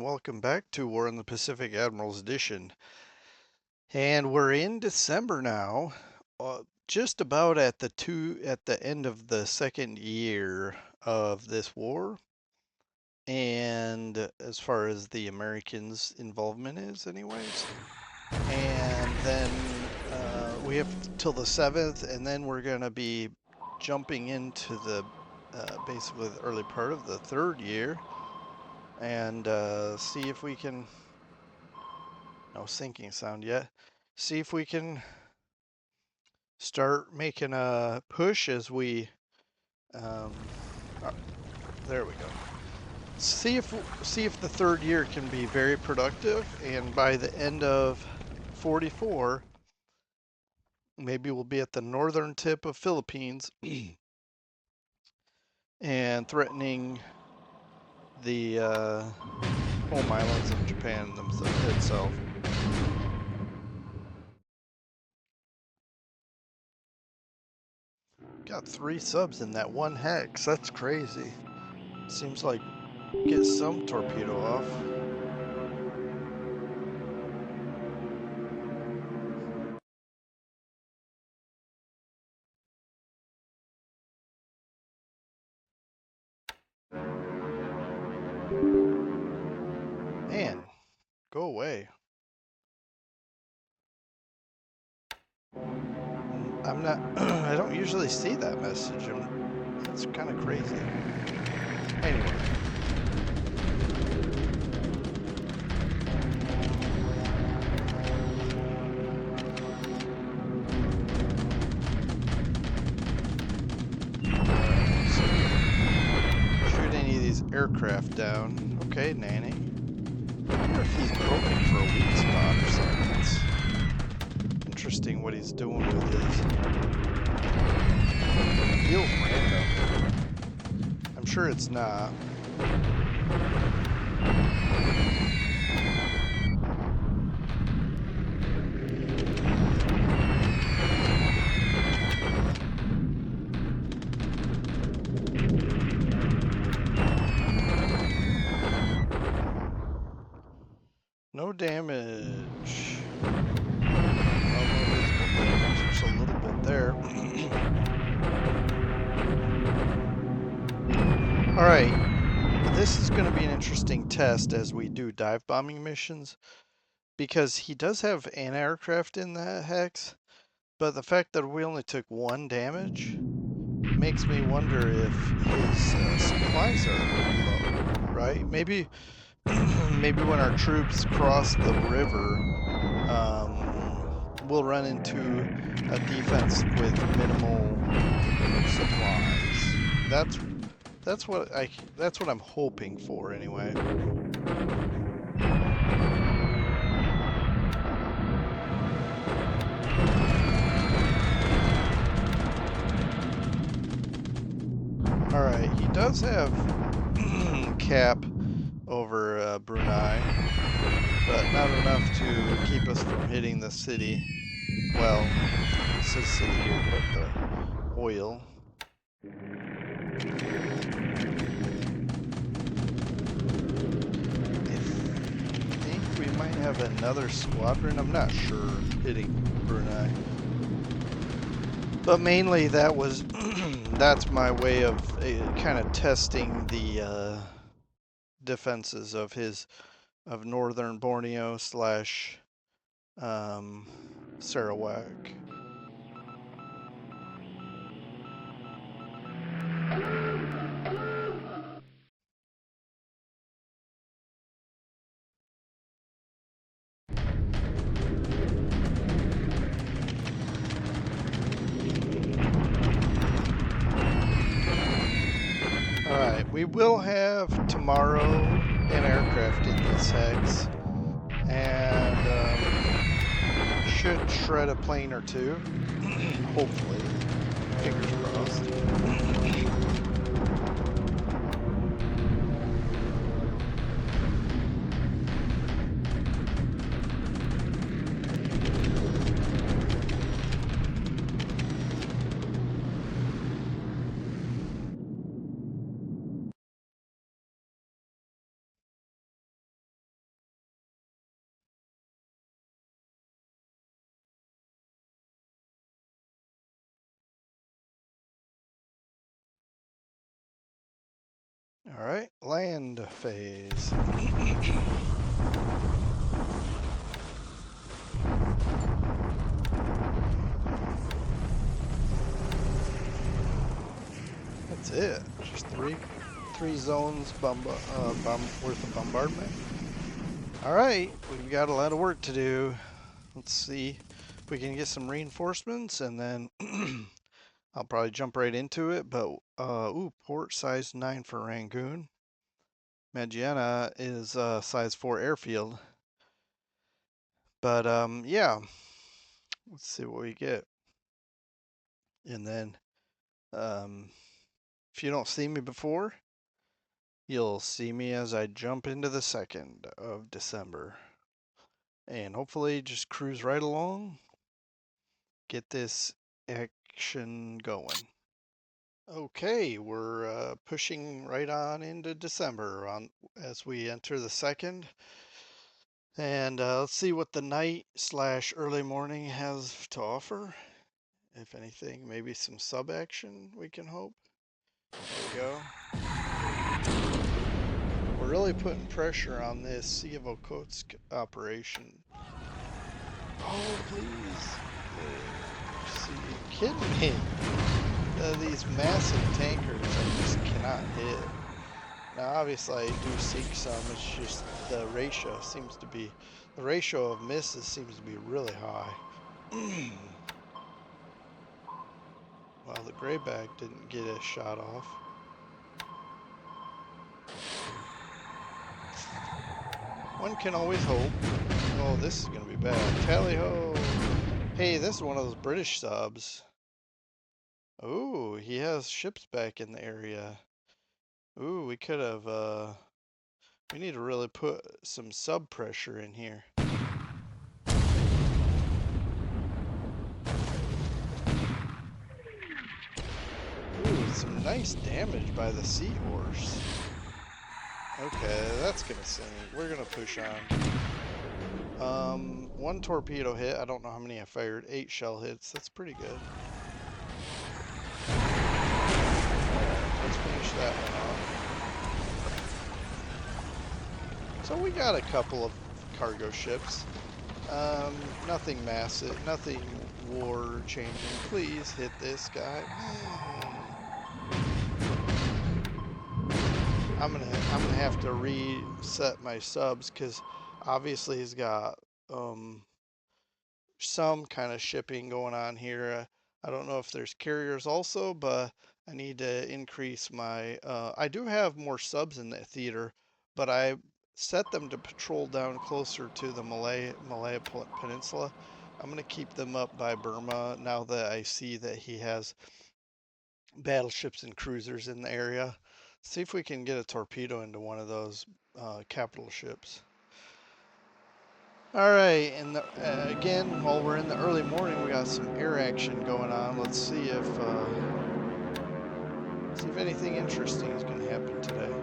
welcome back to War in the Pacific Admirals Edition. And we're in December now, just about at the end of the second year of this war. And as far as the Americans' involvement is, anyways. And then we have till the 7th, and then we're going to be jumping into the basically the early part of the third year and see if we can. No sinking sound yet. See if we can start making a push as we. Oh, there we go. See if the third year can be very productive, and by the end of 44, maybe we'll be at the northern tip of Philippines and threatening the home islands of Japan itself. Got 3 subs in that one hex. That's crazy. Seems like get some torpedo off. Man, go away. I'm not, I don't usually see that message. That's kind of crazy. Anyway. So shoot any of these aircraft down. Okay, Nanny. I wonder if he's broken for a weak spot or something. It's interesting what he's doing with this. Feels random. I'm sure it's not. No damage. Just a little bit there. Alright, this is going to be an interesting test as we do dive bombing missions, because he does have an aircraft in that hex, but the fact that we only took 1 damage makes me wonder if his supplies are low, right? Maybe when our troops cross the river, we'll run into a defense with minimal supplies. That's what I'm hoping for anyway. All right, he does have cap over Brunei, but not enough to keep us from hitting the city. Well, it says city here, but the oil. I think we might have another squadron. I'm not sure hitting Brunei, but mainly that was that's my way of kind of testing the defenses of northern Borneo slash Sarawak. Alright, we will have tomorrow an aircraft in this hex, and should shred a plane or two, hopefully, fingers crossed. All right, land phase. That's it. Just three zones worth of bombardment. All right, we've got a lot of work to do. Let's see if we can get some reinforcements, and then I'll probably jump right into it. But port size 9 for Rangoon. Magiana is size 4 airfield. But yeah, let's see what we get. And then if you don't see me before, you'll see me as I jump into the 2nd of December. And hopefully just cruise right along, get this action going. Okay, we're pushing right on into December as we enter the 2nd. And let's see what the night / early morning has to offer. If anything, maybe some sub action we can hope. There we go. We're really putting pressure on this Sea of Okhotsk operation. Oh, please. See, you're kidding me. These massive tankers I just cannot hit. Now, obviously, I do sink some. It's just the ratio of misses seems to be really high. Well, the grayback didn't get a shot off. One can always hope. Oh, this is going to be bad. Tally-ho! Hey, this is one of those British subs. Ooh, he has ships back in the area. Ooh, we could have, we need to really put some sub pressure in here. Ooh, some nice damage by the Seahorse. Okay, that's gonna sink. We're gonna push on. 1 torpedo hit. I don't know how many I fired. 8 shell hits. That's pretty good. Let's finish that one off. So we got a couple of cargo ships. Nothing massive, nothing war changing. Please hit this guy. I'm gonna have to reset my subs because obviously he's got some kind of shipping going on here. I don't know if there's carriers also, but I need to increase my. I do have more subs in the theater, but I set them to patrol down closer to the Malaya Peninsula. I'm gonna keep them up by Burma now that I see that he has battleships and cruisers in the area. See if we can get a torpedo into one of those capital ships. All right, and again, while we're in the early morning, we got some air action going on. Let's see if anything interesting is going to happen today.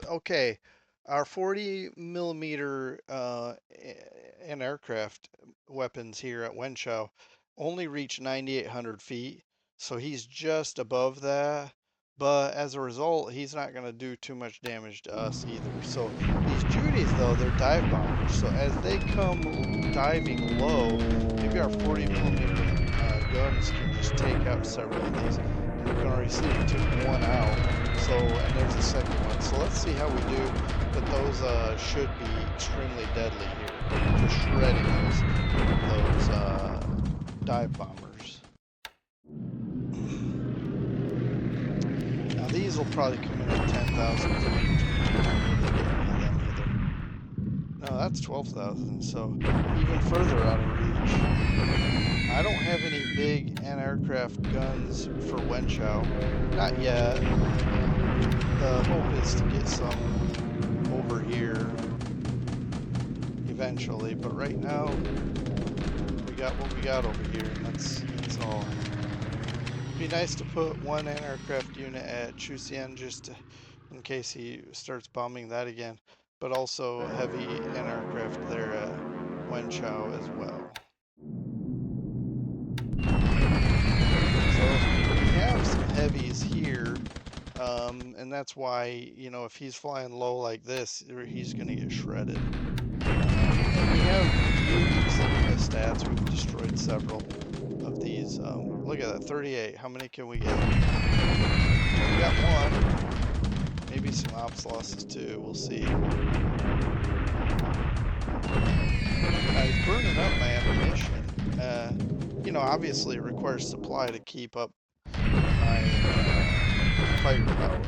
Okay, our 40 millimeter anti-aircraft weapons here at Wenchao only reach 9,800 feet, so he's just above that. But as a result, he's not going to do too much damage to us either. So these Judies, though, they're dive bombers. So as they come diving low, maybe our 40 millimeter guns can just take out several of these. And you can already see we took one out. So, and there's a second one. So let's see how we do. But those should be extremely deadly here. Just shredding those dive bombers. Now these will probably come in at 10,000 feet. No, that's 12,000. So even further out of reach. I don't have any big anti-aircraft guns for Wenchao. Not yet. The hope is to get some over here eventually, but right now got what we got over here, and that's all. It'd be nice to put one anti-aircraft unit at Chusian just in case he starts bombing that again, but also heavy anti-aircraft there at Wenchao as well. So we have some heavies here, and that's why, you know, if he's flying low like this, he's going to get shredded. And we have really seen the stats. We've destroyed several of these. Look at that, 38. How many can we get? We got one. Maybe some ops losses too. We'll see. He's burning up my ammunition. You know, obviously it requires supply to keep up my firepower.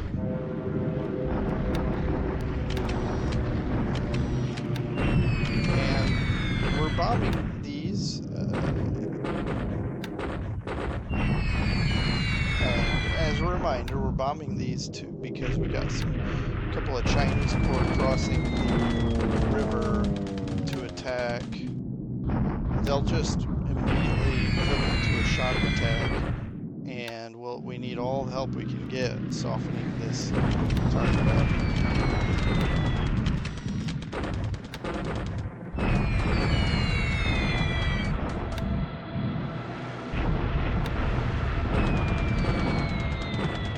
And we're bombing these. As a reminder, we're bombing these two because we got a couple of Chinese corps crossing the river to attack. They'll just immediately pivot to a shock attack, and we need all the help we can get softening this target up.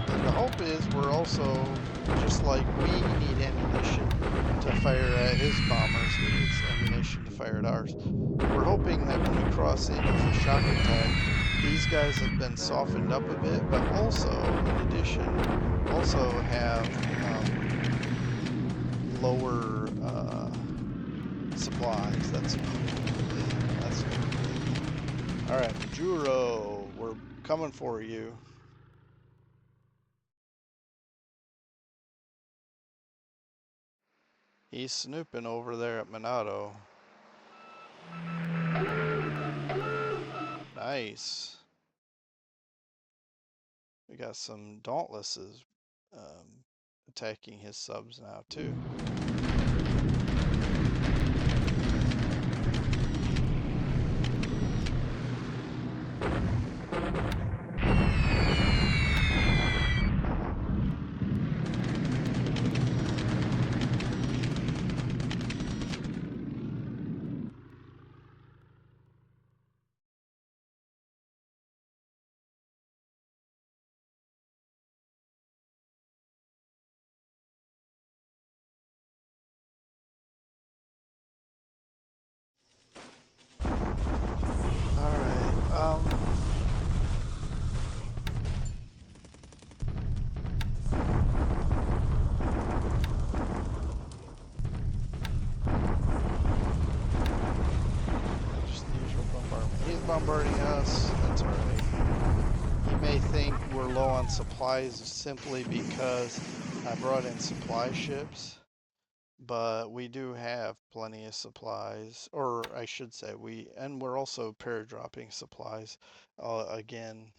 And the hope is we're also, just like we need ammunition to fire at his bombers, he needs ammunition to fire at ours. We're hoping that when we cross in with a shock attack, these guys have been softened up a bit, but also, in addition, also have lower supplies. That's a good thing. All right, Juro, we're coming for you. He's snooping over there at Minato. Nice. We got some Dauntlesses attacking his subs now too. Alright, just the usual bombardment. He's bombarding us, that's alright. He may think we're low on supplies simply because I brought in supply ships, but we do have plenty of supplies, or I should say and we're also paradropping supplies again.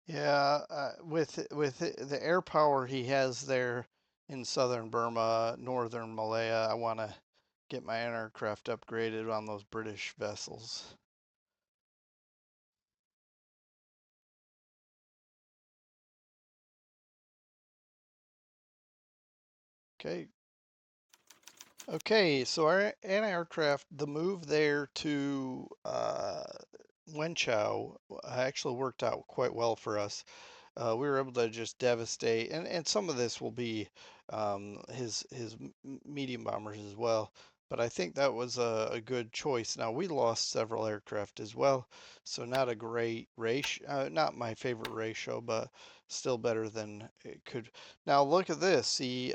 Yeah, with the air power he has there in southern Burma, northern Malaya, I want to get my aircraft upgraded on those British vessels. Okay. Okay, so our anti-aircraft, the move there to Wenchao actually worked out quite well for us. We were able to just devastate, and some of this will be his medium bombers as well. But I think that was a good choice. Now we lost several aircraft as well, so not a great ratio, not my favorite ratio, but still better than it could. Now look at this. See,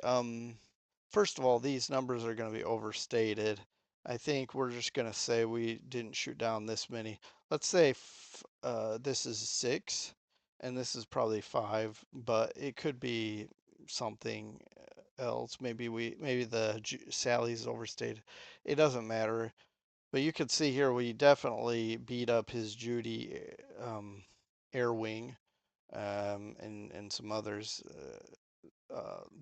first of all, these numbers are going to be overstated. I think we're just going to say we didn't shoot down this many. Let's say this is 6. and this is probably 5, but it could be something else. Maybe the Sally's overstated. It doesn't matter. But you can see here we definitely beat up his Judy Air Wing and some others.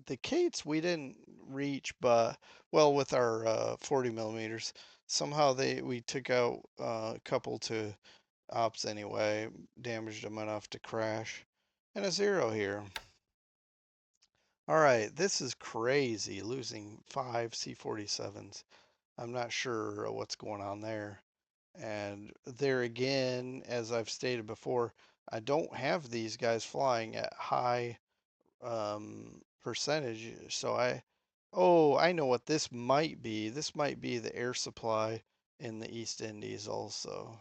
The Kates we didn't reach, but well, with our 40 millimeters, somehow we took out a couple to ops anyway, damaged them enough to crash, and a 0 here. All right, this is crazy, losing 5 C-47s. I'm not sure what's going on there. And there again, as I've stated before, I don't have these guys flying at high percentage. Oh, I know what this might be. This might be the air supply in the East Indies also.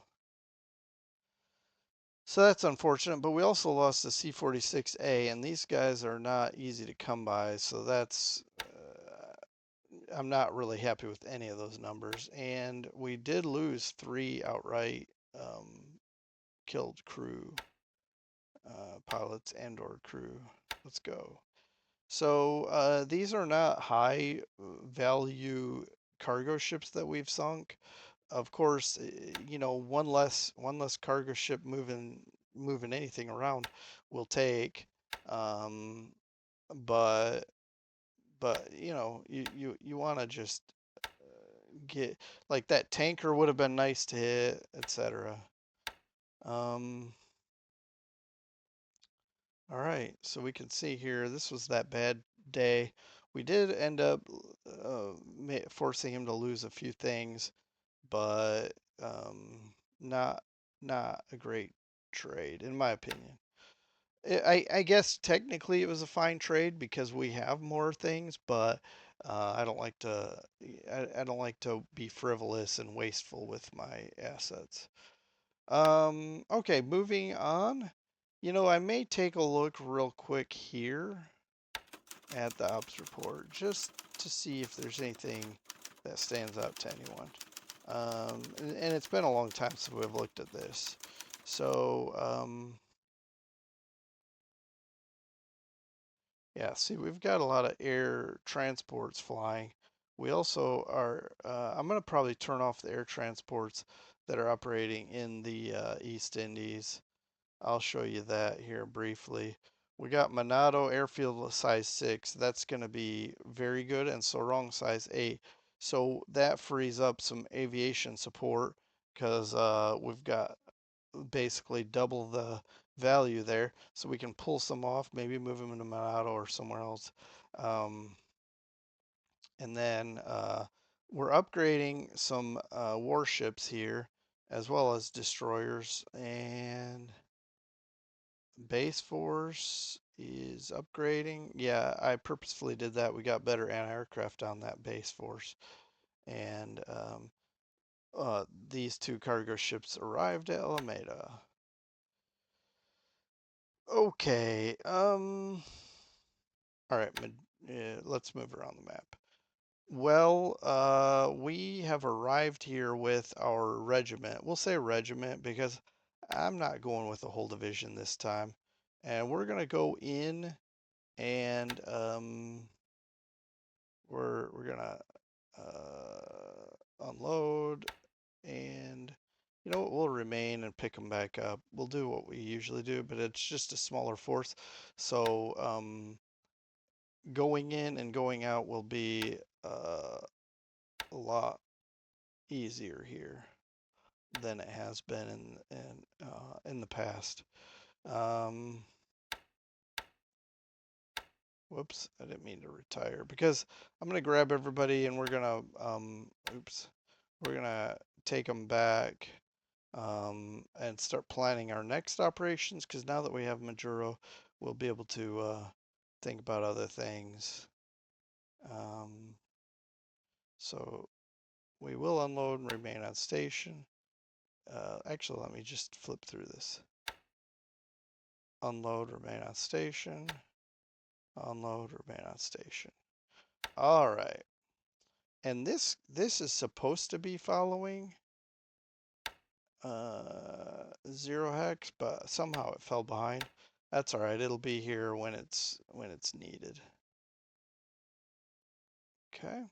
So that's unfortunate, but we also lost the C-46A, and these guys are not easy to come by, so I'm not really happy with any of those numbers. And we did lose 3 outright killed crew, pilots and or crew. Let's go. So these are not high value cargo ships that we've sunk. Of course, one less cargo ship moving anything around will take. Um, but you want to just get like that tanker would have been nice to hit, etc. Um, all right, so we can see here, this was that bad day. We did end up forcing him to lose a few things, but not not a great trade, in my opinion. I guess technically it was a fine trade because we have more things, but I don't like to I don't like to be frivolous and wasteful with my assets. Okay, moving on. I may take a look real quick here at the ops report just to see if there's anything that stands out to anyone. And it's been a long time since we've looked at this. So, yeah, see, we've got a lot of air transports flying. We also are, I'm going to probably turn off the air transports that are operating in the East Indies. I'll show you that here briefly. We got Monado airfield size 6. That's going to be very good. And Sorong size 8. So that frees up some aviation support because we've got basically double the value there. So we can pull some off, maybe move them into Monado or somewhere else. Um, and then we're upgrading some warships here as well as destroyers. And Base Force is upgrading. Yeah, I purposefully did that. We got better anti-aircraft on that Base Force. And these 2 cargo ships arrived at Alameda. Okay. All right. Let's move around the map. Well, we have arrived here with our regiment. We'll say regiment because I'm not going with the whole division this time. And we're going to go in and we're gonna unload, and we'll remain and pick them back up. We'll do what we usually do, but it's just a smaller force, so going in and going out will be a lot easier here than it has been in the past. um, Whoops, I didn't mean to retire because I'm gonna grab everybody and we're gonna take them back and start planning our next operations because now that we have Majuro, we'll be able to think about other things. Um, so we will unload and remain on station. Actually, let me just flip through this. Unload, remain on station. Unload, remain on station. All right. And this is supposed to be following 0 hex, but somehow it fell behind. That's all right. It'll be here when it's needed. Okay.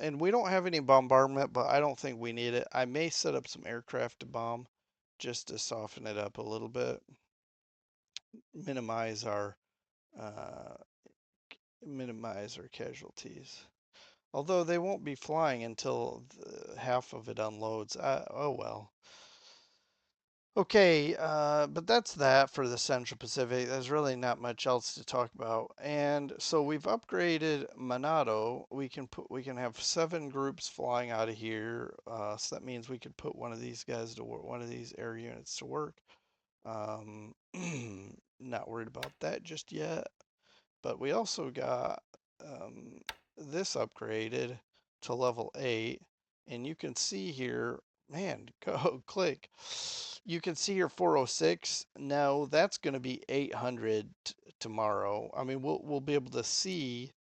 And we don't have any bombardment, but I don't think we need it. I may set up some aircraft to bomb just to soften it up a little bit, minimize our uh, minimize our casualties. Although they won't be flying until half of it unloads. Oh well. Okay, but that's that for the Central Pacific. There's really not much else to talk about. And so we've upgraded Monado. We can have 7 groups flying out of here. So that means we could put one of these guys to work, one of these air units to work. Um, not worried about that just yet. But we also got this upgraded to level 8. And you can see here, man, go click. You can see here 406. Now that's going to be 800 tomorrow. I mean, we'll be able to see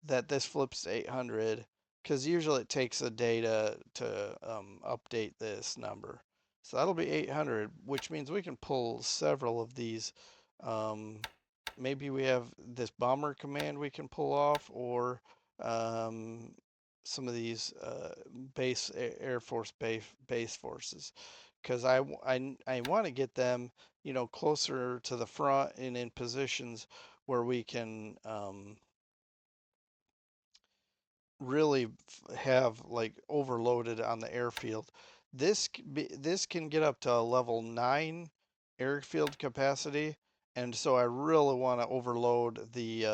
that this flips to 800 because usually it takes a day to update this number. So that'll be 800, which means we can pull several of these um, maybe we have this bomber command we can pull off, or um, some of these Air Force base forces, because I want to get them, closer to the front and in positions where we can really have like overloaded on the airfield. This can get up to a level 9 airfield capacity, and so I really want to overload the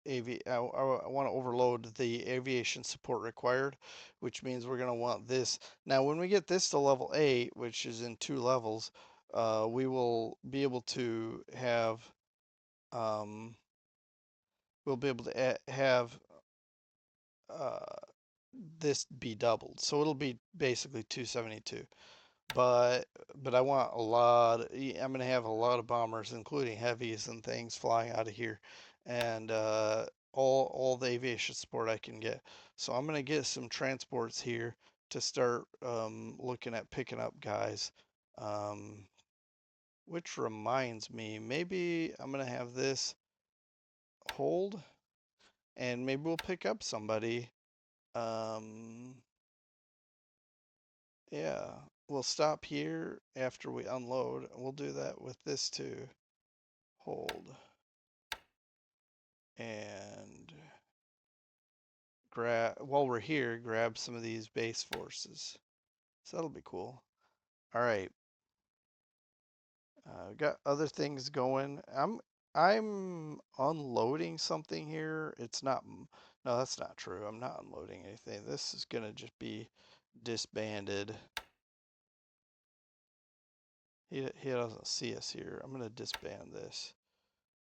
I want to overload the aviation support required, which means we're going to want this. Now, when we get this to level 8, which is in 2 levels, we will be able to have um, we'll be able to have uh, this be doubled. So it'll be basically 272. But but I want a lot. I'm gonna have a lot of bombers, including heavies and things, flying out of here, and all the aviation support I can get. So I'm gonna get some transports here to start looking at picking up guys. Um, which reminds me, maybe I'm gonna have this hold, and maybe we'll pick up somebody. Um, Yeah, we'll stop here after we unload. We'll do that with this too. Hold and grab, while we're here, grab some of these base forces. So that'll be cool. All right, got other things going. I'm unloading something here. It's not, no, that's not true. I'm not unloading anything. This is gonna just be disbanded. He doesn't see us here. I'm gonna disband this.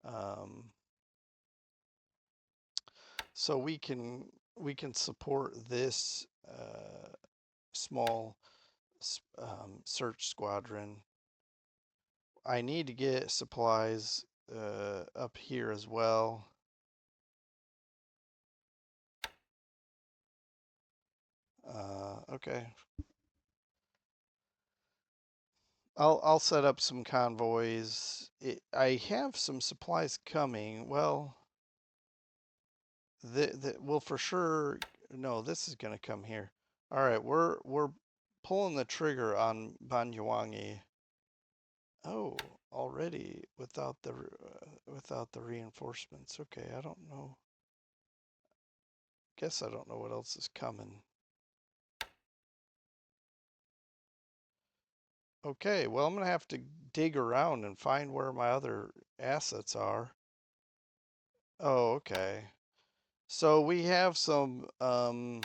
Um, so we can support this small search squadron. I need to get supplies up here as well. Okay, I'll set up some convoys. I have some supplies coming. Well, well for sure. No, this is gonna come here. All right, we're pulling the trigger on Banyuwangi. Oh, already without the reinforcements. Okay, I don't know. Guess I don't know what else is coming. Okay, well I'm gonna have to dig around and find where my other assets are. Oh, okay. So we have some do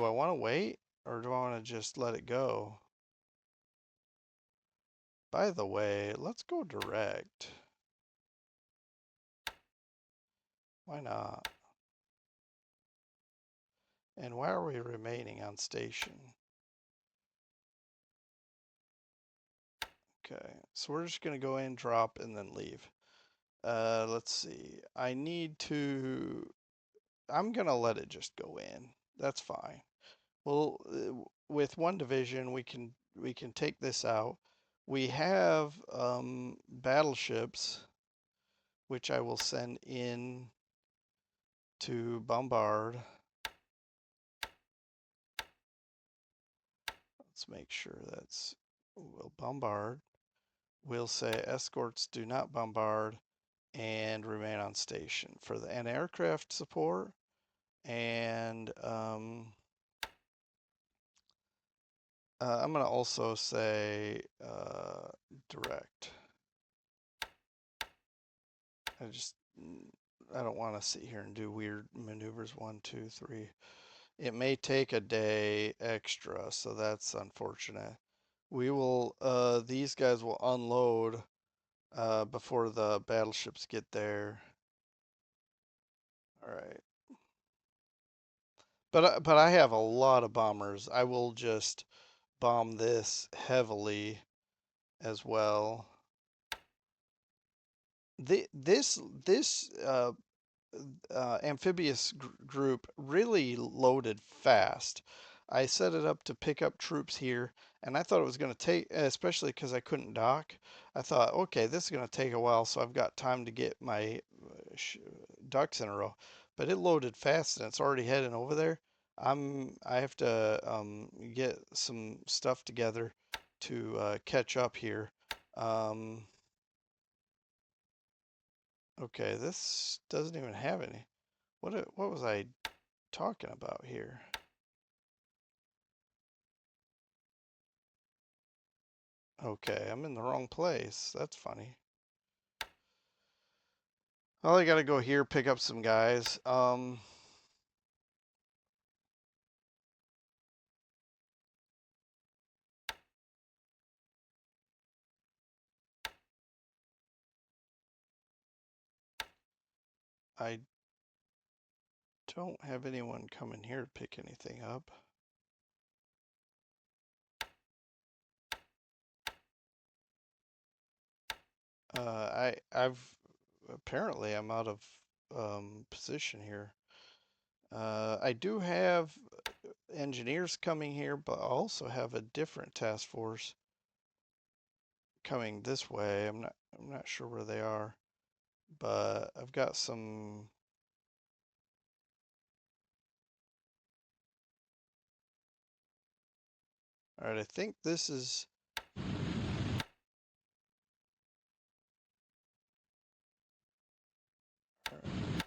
I want to wait or do I want to just let it go? By the way, let's go direct. Why not? And why are we remaining on station? Okay, so we're just gonna go in, drop, and then leave. Let's see. I'm gonna let it just go in. That's fine. Well, with one division we can take this out. We have battleships, which I will send in to bombard. Let's make sure that's will bombard. We'll say escorts do not bombard and remain on station for the anti-aircraft support. And I'm going to also say direct. I just I don't want to sit here and do weird maneuvers. 1, 2, 3. It may take a day extra, so that's unfortunate. We will. These guys will unload before the battleships get there. All right. But I have a lot of bombers. I will just bomb this heavily as well. This amphibious group really loaded fast. I set it up to pick up troops here, and I thought it was going to take, especially because I couldn't dock. I thought, okay, this is going to take a while, so I've got time to get my ducks in a row. But it loaded fast, and it's already heading over there. I have to get some stuff together to catch up here. Um, okay, this doesn't even have any. What was I talking about here? Okay, I'm in the wrong place. That's funny. Well, I gotta go here, pick up some guys. I don't have anyone coming here to pick anything up. I've apparently I'm out of position here. I do have engineers coming here, but I also have a different task force coming this way. I'm not sure where they are, but I've got some. All right, I think this is. All right.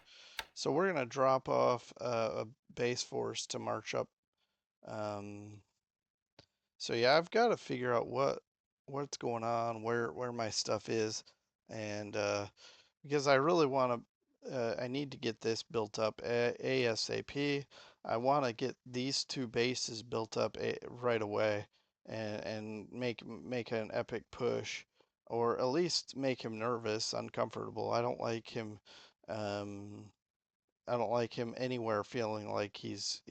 So we're gonna drop off a base force to march up. Um, so yeah, I've got to figure out what's going on, where my stuff is, and because I really want to, I need to get this built up ASAP. I want to get these two bases built up right away, and make an epic push, or at least make him nervous, uncomfortable. Um, I don't like him anywhere feeling like he's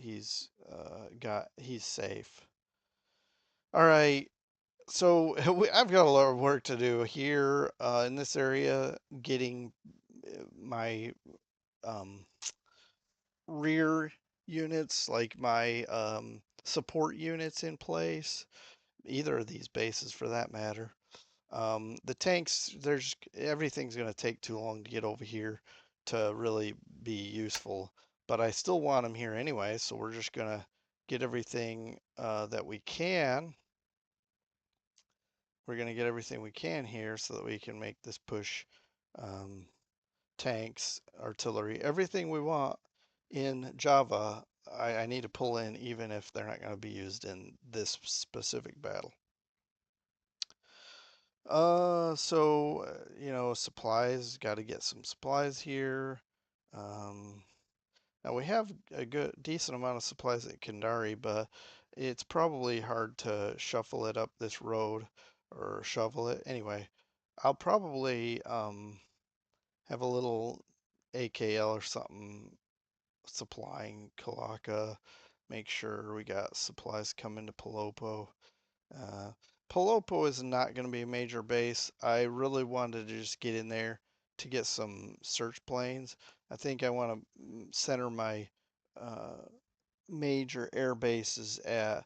safe. All right, so I've got a lot of work to do here in this area, getting my um, rear units, like my support units, in place. Either of these bases, for that matter. The tanks, there's everything's going to take too long to get over here to really be useful, but I still want them here anyway, so we're just going to get everything that we can. We're going to get everything we can here so that we can make this push. Um, Tanks, artillery, everything we want in Java, I need to pull in even if they're not going to be used in this specific battle. Supplies, got to get some supplies here. Um, Now we have a good, decent amount of supplies at Kandari, but it's probably hard to shuffle it up this road or shovel it. Anyway, I'll probably have a little AKL or something supplying Kalaka. Make sure we got supplies coming to Palopo. Uh, Palopo is not going to be a major base. I really wanted to just get in there to get some search planes. I think I want to center my uh, major air bases at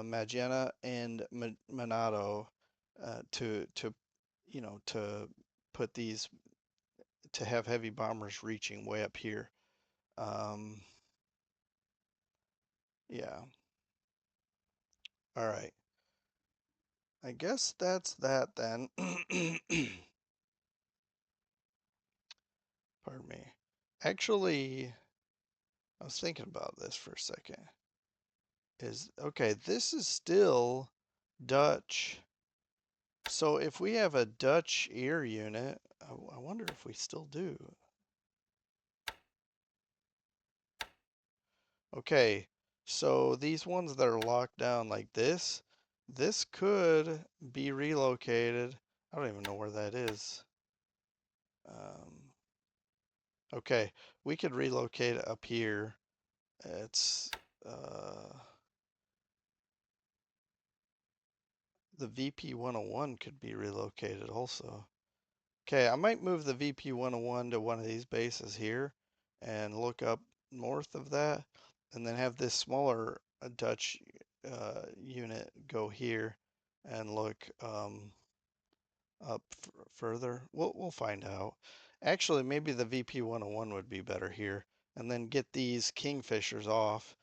Magenta and Monado to to put these to have heavy bombers reaching way up here. Um, yeah. All right. I guess that's that then. Pardon me. Actually, I was thinking about this for a second. Is okay, this is still Dutch. So if we have a Dutch air unit, I wonder if we still do. Okay, so these ones that are locked down like this could be relocated. I don't even know where that is. Um, okay, we could relocate it up here. It's uh, the VP 101 could be relocated also. Okay, I might move the VP 101 to one of these bases here and look up north of that, and then have this smaller Dutch unit go here and look up further. We'll find out. Actually, maybe the VP 101 would be better here, and then get these Kingfishers off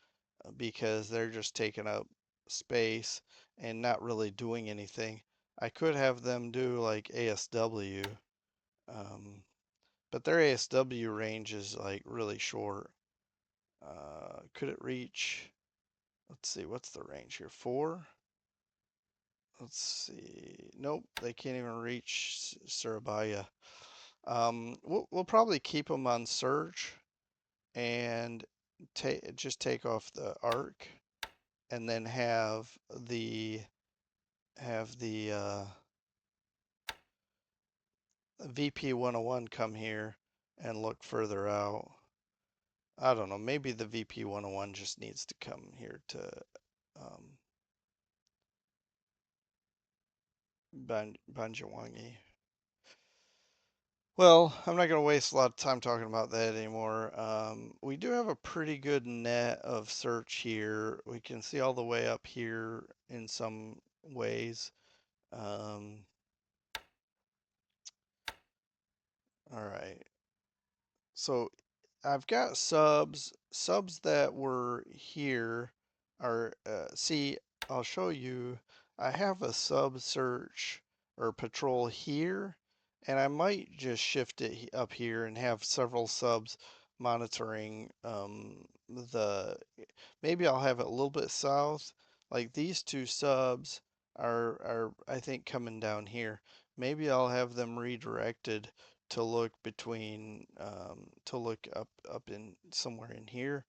because they're just taking up space and not really doing anything. I could have them do like ASW. Um, but their ASW range is like really short. Could it reach? Let's see, what's the range here? 4? Let's see. Nope, they can't even reach Surabaya. We'll probably keep them on surge and just take off the arc, and then have the VP 101 come here and look further out. I don't know. Maybe the VP 101 just needs to come here to um, Banjawangi. Well, I'm not going to waste a lot of time talking about that anymore. We do have a pretty good net of search here. We can see all the way up here in some ways. Um, all right. So I've got subs that were here are, see, I'll show you. I have a sub search or patrol here, and I might just shift it up here and have several subs monitoring maybe I'll have it a little bit south. Like these two subs are I think coming down here. Maybe I'll have them redirected to look to look up in somewhere in here.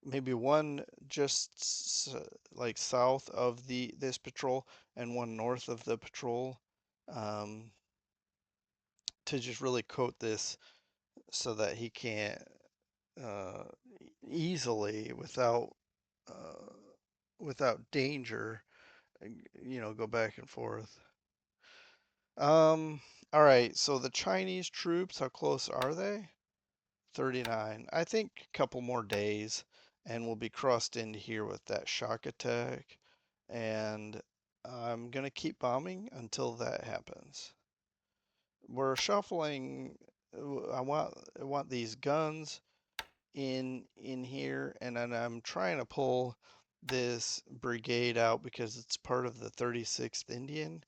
Maybe one just like south of this patrol and one north of the patrol, um, to just really coat this so that he can't uh, easily uh, without danger, go back and forth. Um, all right, so the Chinese troops, how close are they? 39. I think a couple more days and we'll be crossed into here with that shock attack. And I'm going to keep bombing until that happens. We're shuffling. I want these guns in here, and then I'm trying to pull this brigade out because it's part of the 36th Indian,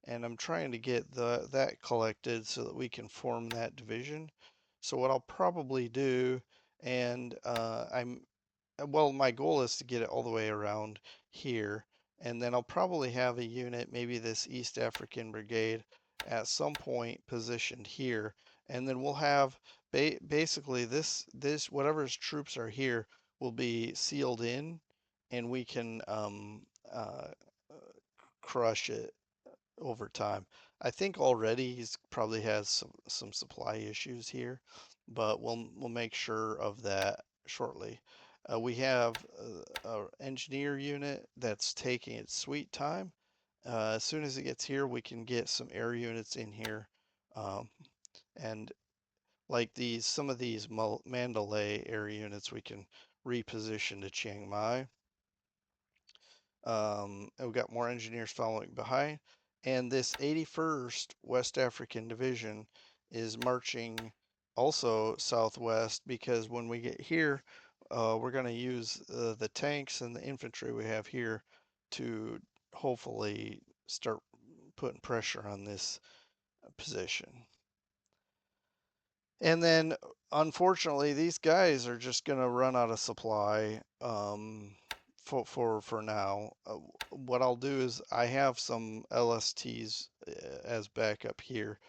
and I'm trying to get that collected so that we can form that division. So what I'll probably do, and well, my goal is to get it all the way around here, and then I'll probably have a unit, maybe this East African Brigade, at some point positioned here, and then we'll have basically this whatever's troops are here will be sealed in, and we can crush it over time. I think already he's probably has some supply issues here, but we'll make sure of that shortly. We have a engineer unit that's taking its sweet time. As soon as it gets here, we can get some air units in here, um, and like some of these Mandalay air units, we can reposition to Chiang Mai. And we've got more engineers following behind. And this 81st West African Division is marching also southwest because when we get here, we're going to use the tanks and the infantry we have here to hopefully start putting pressure on this position. And then, unfortunately, these guys are just going to run out of supply for now. What I'll do is I have some LSTs as backup here,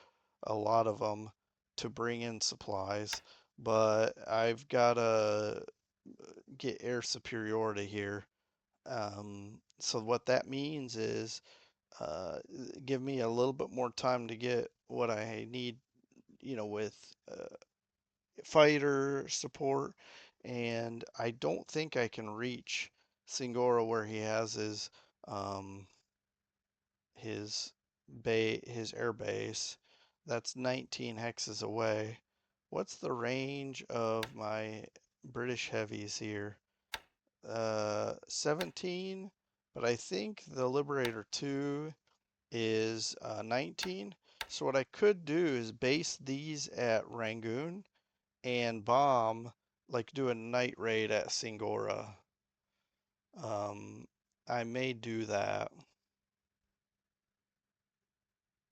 a lot of them to bring in supplies, but I've got to get air superiority here. So what that means is uh, give me a little bit more time to get what I need, with fighter support, and I don't think I can reach Singora where he has um, his his air base. That's 19 hexes away. What's the range of my British heavies here? 17, but I think the Liberator 2 is 19. So what I could do is base these at Rangoon and bomb, like do a night raid at Singora. I may do that.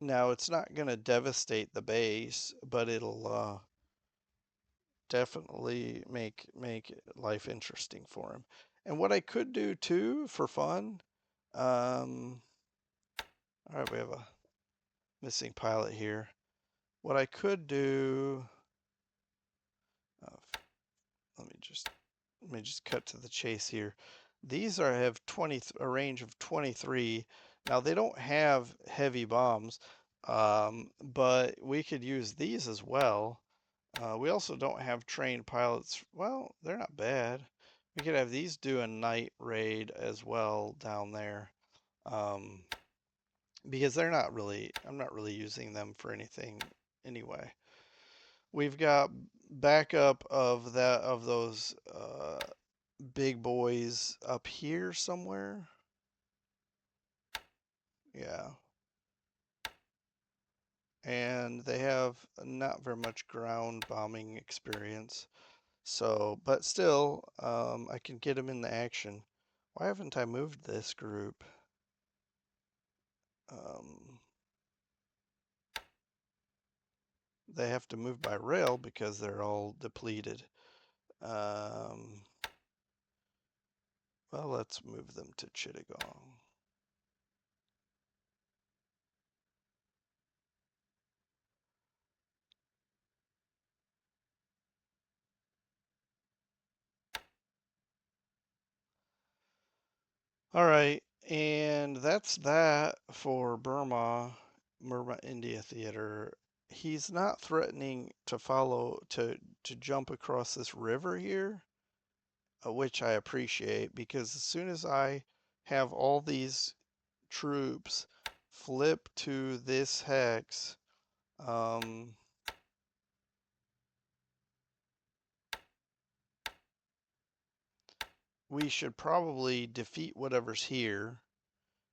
Now it's not going to devastate the base, but it'll definitely make life interesting for him. And what I could do too for fun, all right, we have a missing pilot here. What I could do, uh, let me just cut to the chase here. These have a range of 23. Now they don't have heavy bombs, but we could use these as well. We also don't have trained pilots. Well, they're not bad. We could have these do a night raid as well down there, um, because I'm not really using them for anything anyway. We've got backup of those big boys up here somewhere. Yeah. And they have not very much ground bombing experience. So, but still, I can get them in the action. Why haven't I moved this group? Um, they have to move by rail because they're all depleted. Um, well, let's move them to Chittagong. All right, and that's that for Burma India Theater. He's not threatening to to jump across this river here, which I appreciate because as soon as I have all these troops flip to this hex, um, we should probably defeat whatever's here.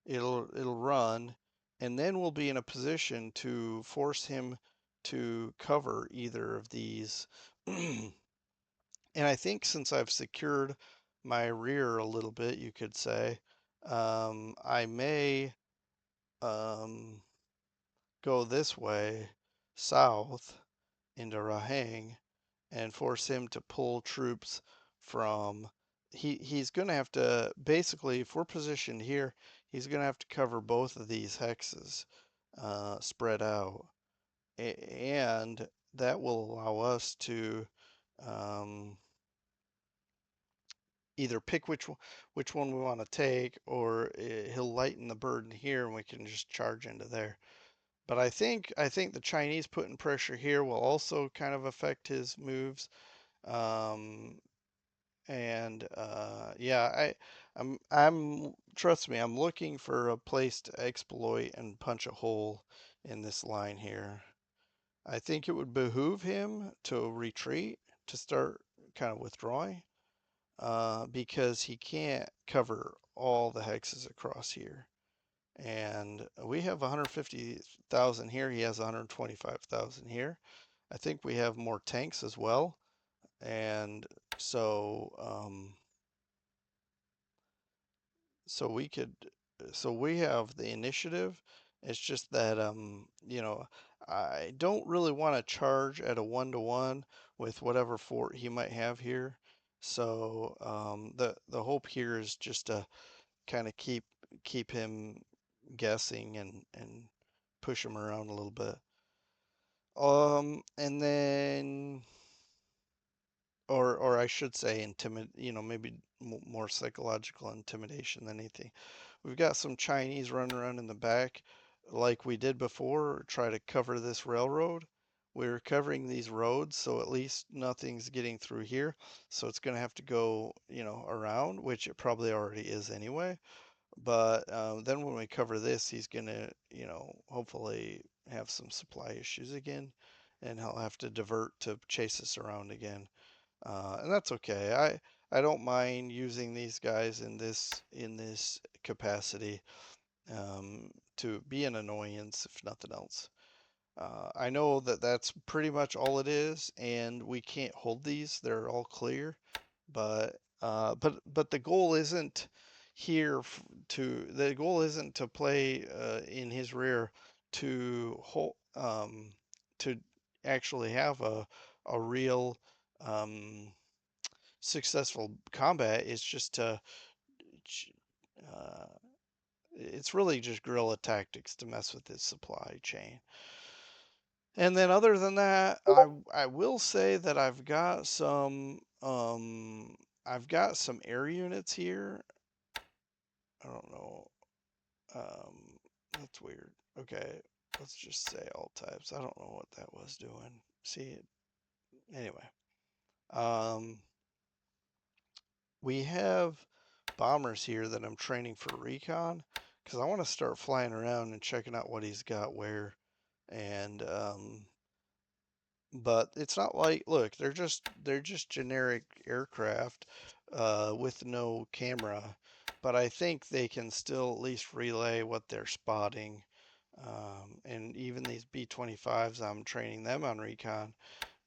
It'll run, and then we'll be in a position to force him to cover either of these. And I think since I've secured my rear a little bit, you could say, I may um, go this way south into Rahang and force him to pull troops from he's going to have to basically, if we're positioned here, he's going to have to cover both of these hexes spread out, and that will allow us to um, either pick which one we want to take, or he'll lighten the burden here and we can just charge into there. But I think the Chinese putting pressure here will also kind of affect his moves. Um, and yeah, I'm trust me, I'm looking for a place to exploit and punch a hole in this line here. I think it would behoove him to retreat, to start kind of withdrawing, because he can't cover all the hexes across here. And we have 150,000 here. He has 125,000 here. I think we have more tanks as well. And so, so we could, so we have the initiative. It's just that, I don't really want to charge at a 1-to-1 with whatever fort he might have here. So, the hope here is just to kind of keep him guessing and push him around a little bit. And then, or I should say, maybe more psychological intimidation than anything. We've got some Chinese running around in the back, like we did before, try to cover this railroad. We're covering these roads, so at least nothing's getting through here. So it's going to have to go, around, which it probably already is anyway. But then when we cover this, he's going to, hopefully have some supply issues again, and he'll have to divert to chase us around again. And that's okay. I don't mind using these guys in this capacity, to be an annoyance if nothing else. I know that that's pretty much all it is, and we can't hold these. They're all clear, but the goal isn't here the goal isn't to play in his rear to hold to actually have a real um, successful combat. It's just to uh, it's really just guerrilla tactics to mess with his supply chain. And then other than that, I will say that I've got some air units here. I don't know. That's weird. Okay, let's just say all types. I don't know what that was doing. See it anyway. Um, we have bombers here that I'm training for recon because I want to start flying around and checking out what he's got where. And but it's not like, look, they're just generic aircraft with no camera, but I think they can still at least relay what they're spotting. And even these B-25s, I'm training them on recon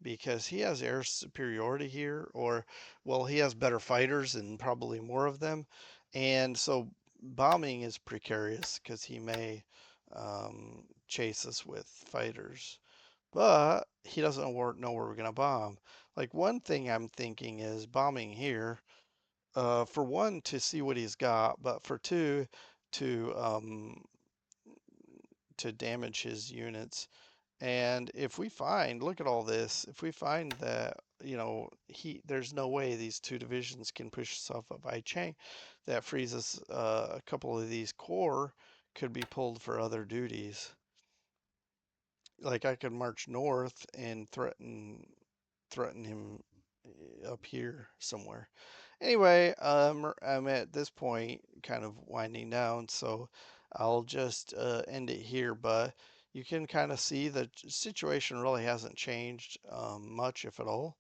because he has air superiority here, or well, he has better fighters and probably more of them, and so bombing is precarious because he may chase us with fighters, but he doesn't know where we're gonna bomb. Like, one thing I'm thinking is bombing here, for one, to see what he's got, but for two, to um, to damage his units. And if we find, look at all this, if we find that, there's no way these two divisions can push us off of Chang, that frees us, a couple of these corps could be pulled for other duties. Like, I could march north and threaten him up here somewhere. Anyway, I'm at this point kind of winding down, so I'll just end it here. But you can kind of see the situation really hasn't changed much, if at all.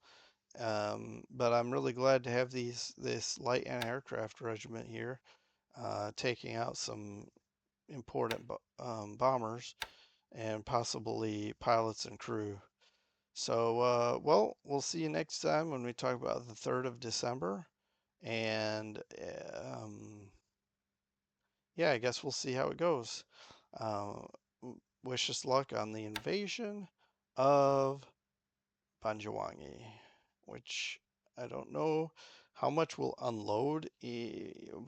But I'm really glad to have this light anti-aircraft regiment here, taking out some important bombers and possibly pilots and crew. So, well, we'll see you next time when we talk about the 3rd of December. And yeah, I guess we'll see how it goes. Uh, wish us luck on the invasion of Banjawangi, which I don't know how much will unload,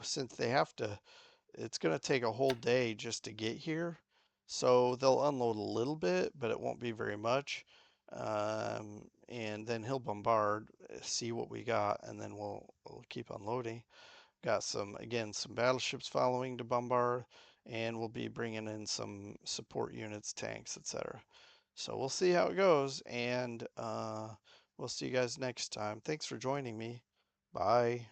since they have to, it's going to take a whole day just to get here. So they'll unload a little bit, but it won't be very much. And then he'll bombard, see what we got, and then we'll keep unloading. Got some battleships following to bombard, and we'll be bringing in some support units, tanks, etc. So we'll see how it goes, and we'll see you guys next time. Thanks for joining me. Bye.